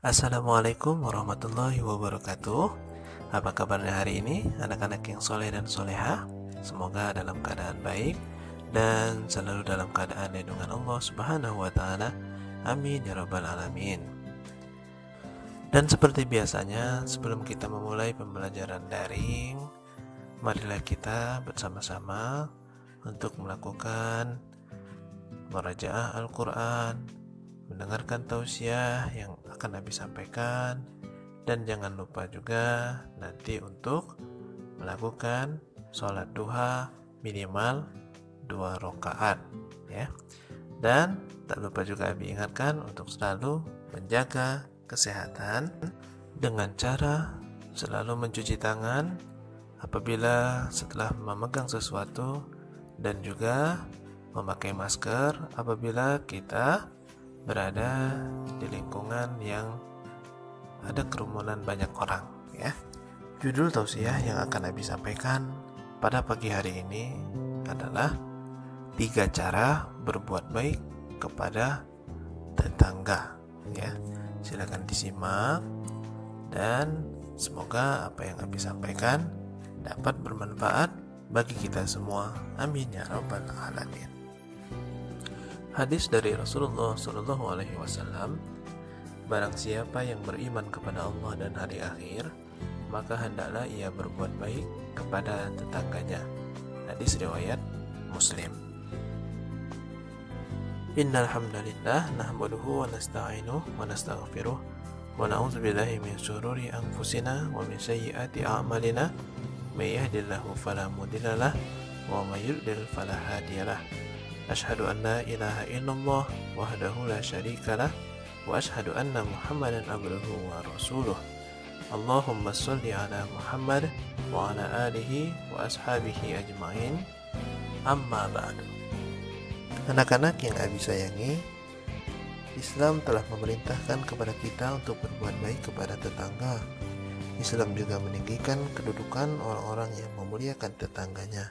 Assalamualaikum warahmatullahi wabarakatuh. Apa kabarnya hari ini anak-anak yang soleh dan soleha? Semoga dalam keadaan baik dan selalu dalam keadaan lindungan Allah Subhanahu wa ta'ala. Amin ya rabbal alamin. Dan seperti biasanya, sebelum kita memulai pembelajaran daring, marilah kita bersama-sama untuk melakukan murajaah Al-Quran, mendengarkan tausiah yang akan Nabi sampaikan, dan jangan lupa juga nanti untuk melakukan sholat duha minimal 2 rakaat ya. Dan tak lupa juga Abi ingatkan untuk selalu menjaga kesehatan dengan cara selalu mencuci tangan apabila setelah memegang sesuatu, dan juga memakai masker apabila kita berada di lingkungan yang ada kerumunan banyak orang ya. Judul tausiah yang akan Nabi sampaikan pada pagi hari ini adalah 3 cara berbuat baik kepada tetangga ya. Silakan disimak dan semoga apa yang Nabi sampaikan dapat bermanfaat bagi kita semua. Amin ya rabbal alamin. Hadis dari Rasulullah SAW, barang siapa yang beriman kepada Allah dan hari akhir, maka hendaklah ia berbuat baik kepada tetangganya. Hadis riwayat Muslim. Innal hamdalillah nahmaduhu wa nasta'inuhu wa nastaghfiruh wa na'udzu billahi min shururi anfusina wa min sayyiati a'malina. May yahdihillahu fala mudilla lahu wa may yudlil fala hadiya lahu. Asyhadu an la ilaha illallah wahdahu la syarika lah wa asyhadu anna Muhammadan abduhu wa rasuluh. Allahumma shalli ala Muhammad wa ala alihi wa ashabihi ajmain. Amma ba'du. Anak-anak yang Abi sayangi, Islam telah memerintahkan kepada kita untuk berbuat baik kepada tetangga. Islam juga meninggikan kedudukan orang-orang yang memuliakan tetangganya.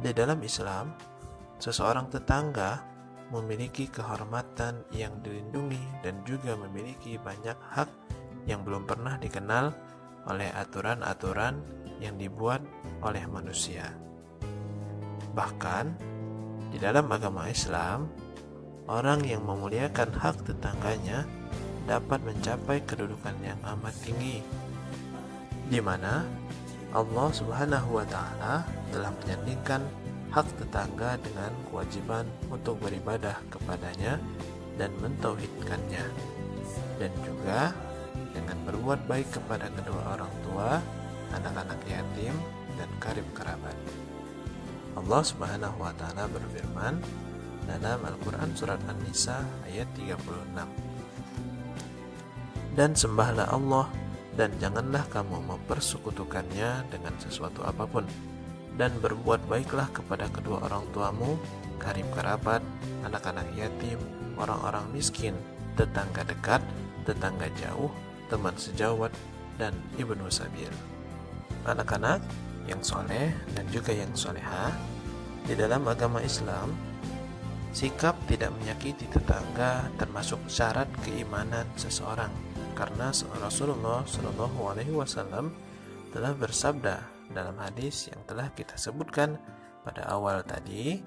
Di dalam Islam, seseorang tetangga memiliki kehormatan yang dilindungi dan juga memiliki banyak hak yang belum pernah dikenal oleh aturan-aturan yang dibuat oleh manusia. Bahkan di dalam agama Islam, orang yang memuliakan hak tetangganya dapat mencapai kedudukan yang amat tinggi, di mana Allah Subhanahu wa ta'ala telah menyandingkan hak tetangga dengan kewajiban untuk beribadah kepadanya dan mentauhidkannya, dan juga dengan berbuat baik kepada kedua orang tua, anak-anak yatim, dan karib kerabat. Allah Subhanahu wa ta'ala berfirman dalam Al-Quran surat An-Nisa ayat 36, dan sembahlah Allah dan janganlah kamu mempersekutukannya dengan sesuatu apapun, dan berbuat baiklah kepada kedua orang tuamu, karib kerabat, anak-anak yatim, orang-orang miskin, tetangga dekat, tetangga jauh, teman sejawat, dan ibnu sabil. Anak-anak yang soleh dan juga yang soleha, di dalam agama Islam, sikap tidak menyakiti tetangga termasuk syarat keimanan seseorang, karena Rasulullah SAW telah bersabda dalam hadis yang telah kita sebutkan pada awal tadi,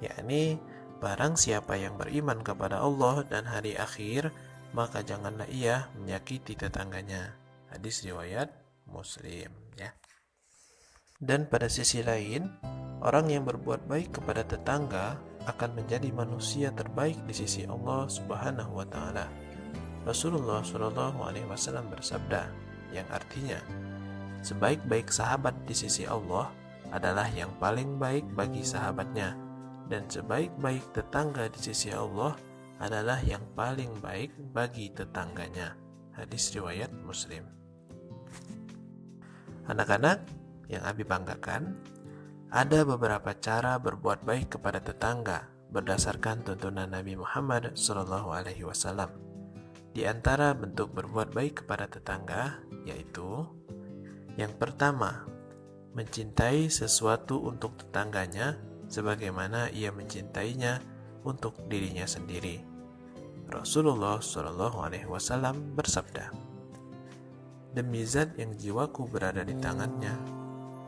yakni barang siapa yang beriman kepada Allah dan hari akhir, maka janganlah ia menyakiti tetangganya. Hadis riwayat Muslim ya. Dan pada sisi lain, orang yang berbuat baik kepada tetangga akan menjadi manusia terbaik di sisi Allah Subhanahu wa ta'ala. Rasulullah SAW bersabda, yang artinya, sebaik-baik sahabat di sisi Allah adalah yang paling baik bagi sahabatnya, dan sebaik-baik tetangga di sisi Allah adalah yang paling baik bagi tetangganya. Hadis riwayat Muslim. Anak-anak yang Abi banggakan, ada beberapa cara berbuat baik kepada tetangga berdasarkan tuntunan Nabi Muhammad SAW. Di antara bentuk berbuat baik kepada tetangga yaitu, yang pertama, mencintai sesuatu untuk tetangganya sebagaimana ia mencintainya untuk dirinya sendiri. Rasulullah Shallallahu Alaihi Wasallam bersabda, "Demi zat yang jiwaku berada di tangannya,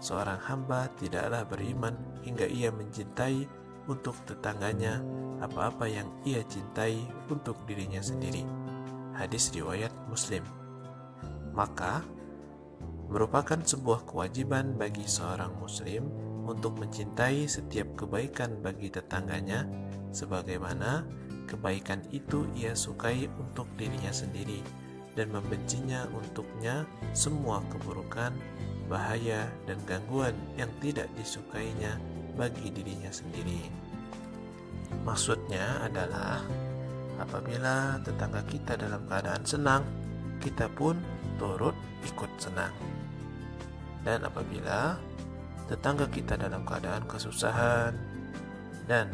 seorang hamba tidaklah beriman hingga ia mencintai untuk tetangganya apa-apa yang ia cintai untuk dirinya sendiri." Hadis riwayat Muslim. Maka merupakan sebuah kewajiban bagi seorang muslim untuk mencintai setiap kebaikan bagi tetangganya sebagaimana kebaikan itu ia sukai untuk dirinya sendiri, dan membencinya untuknya semua keburukan, bahaya, dan gangguan yang tidak disukainya bagi dirinya sendiri. Maksudnya adalah apabila tetangga kita dalam keadaan senang, kita pun turut ikut senang. Dan apabila tetangga kita dalam keadaan kesusahan dan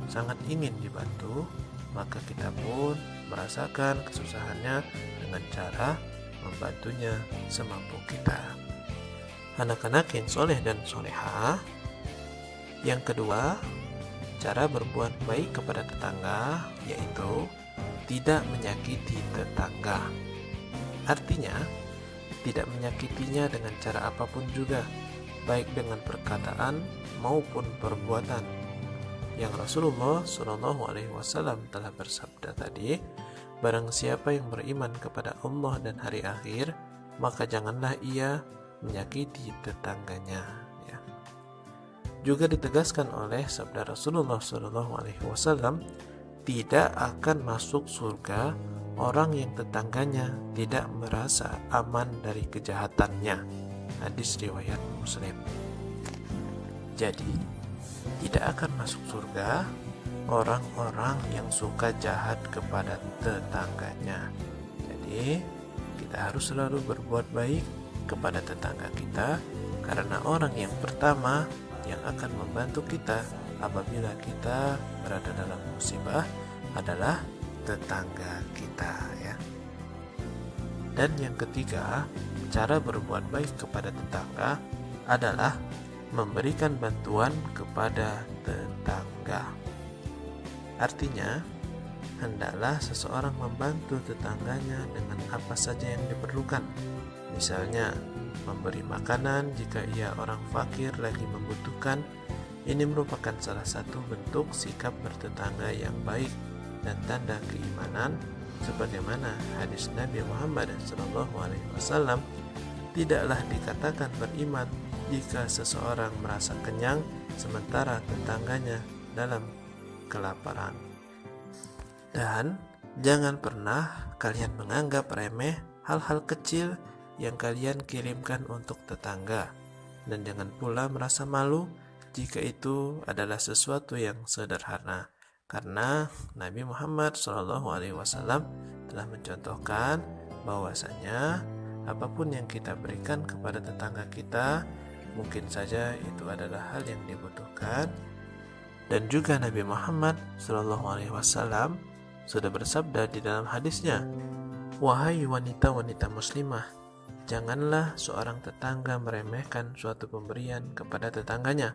sangat ingin dibantu, maka kita pun merasakan kesusahannya dengan cara membantunya semampu kita. Anak-anak yang soleh dan solehah, yang kedua, cara berbuat baik kepada tetangga yaitu tidak menyakiti tetangga. Artinya, tidak menyakitinya dengan cara apapun juga, baik dengan perkataan maupun perbuatan. Yang Rasulullah Shallallahu Alaihi Wasallam telah bersabda tadi, barang siapa yang beriman kepada Allah dan hari akhir, maka janganlah ia menyakiti tetangganya. Ya. Juga ditegaskan oleh sabda Rasulullah Shallallahu Alaihi Wasallam, tidak akan masuk surga orang yang tetangganya tidak merasa aman dari kejahatannya. Hadis riwayat Muslim. Jadi, tidak akan masuk surga orang-orang yang suka jahat kepada tetangganya. Jadi, kita harus selalu berbuat baik kepada tetangga kita, karena orang yang pertama yang akan membantu kita apabila kita berada dalam musibah adalah tetangga kita, ya. Dan yang ketiga, cara berbuat baik kepada tetangga adalah memberikan bantuan kepada tetangga. Artinya, hendaklah seseorang membantu tetangganya dengan apa saja yang diperlukan. Misalnya, memberi makanan jika ia orang fakir lagi membutuhkan. Ini merupakan salah satu bentuk sikap bertetangga yang baik dan tanda keimanan, sebagaimana hadis Nabi Muhammad SAW, tidaklah dikatakan beriman jika seseorang merasa kenyang sementara tetangganya dalam kelaparan. Dan jangan pernah kalian menganggap remeh hal-hal kecil yang kalian kirimkan untuk tetangga, dan jangan pula merasa malu jika itu adalah sesuatu yang sederhana, karena Nabi Muhammad SAW telah mencontohkan bahwasanya apapun yang kita berikan kepada tetangga kita, mungkin saja itu adalah hal yang dibutuhkan. Dan juga Nabi Muhammad SAW sudah bersabda di dalam hadisnya, "Wahai wanita-wanita muslimah, janganlah seorang tetangga meremehkan suatu pemberian kepada tetangganya,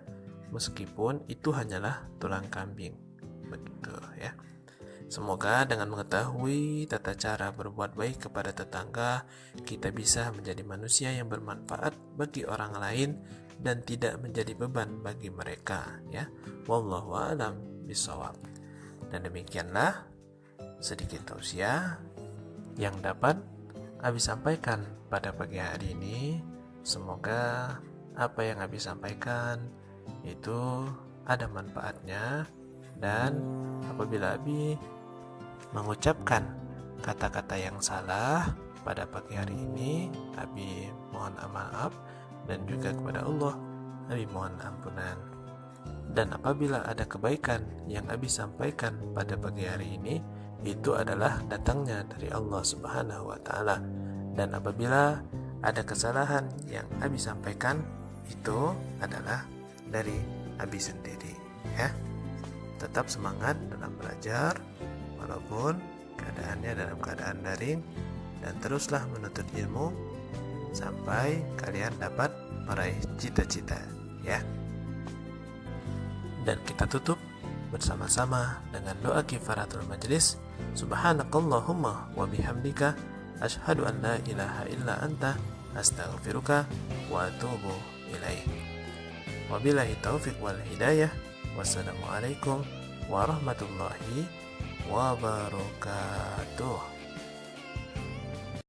meskipun itu hanyalah tulang kambing." Begitu, ya. Semoga dengan mengetahui tata cara berbuat baik kepada tetangga, kita bisa menjadi manusia yang bermanfaat bagi orang lain dan tidak menjadi beban bagi mereka, ya. Wallahu a'lam bishawab. Dan demikianlah sedikit tausiah yang dapat Abi sampaikan pada pagi hari ini. Semoga apa yang Abi sampaikan itu ada manfaatnya, dan apabila Abi mengucapkan kata-kata yang salah pada pagi hari ini, Abi mohon maaf, dan juga kepada Allah Abi mohon ampunan. Dan apabila ada kebaikan yang Abi sampaikan pada pagi hari ini, itu adalah datangnya dari Allah Subhanahu wa Ta'ala. Dan apabila ada kesalahan yang Abi sampaikan, itu adalah dari Abi sendiri, ya. Tetap semangat dalam belajar walaupun keadaannya dalam keadaan daring, dan teruslah menuntut ilmu sampai kalian dapat meraih cita-cita, ya. Dan kita tutup bersama-sama dengan doa kifaratul majlis. Subhanakallahumma wa bihamdika asyhadu an la ilaha illa anta astaghfiruka wa atubu ilaih. Wabillahi taufiq wal hidayah. Wassalamualaikum warahmatullahi wabarakatuh.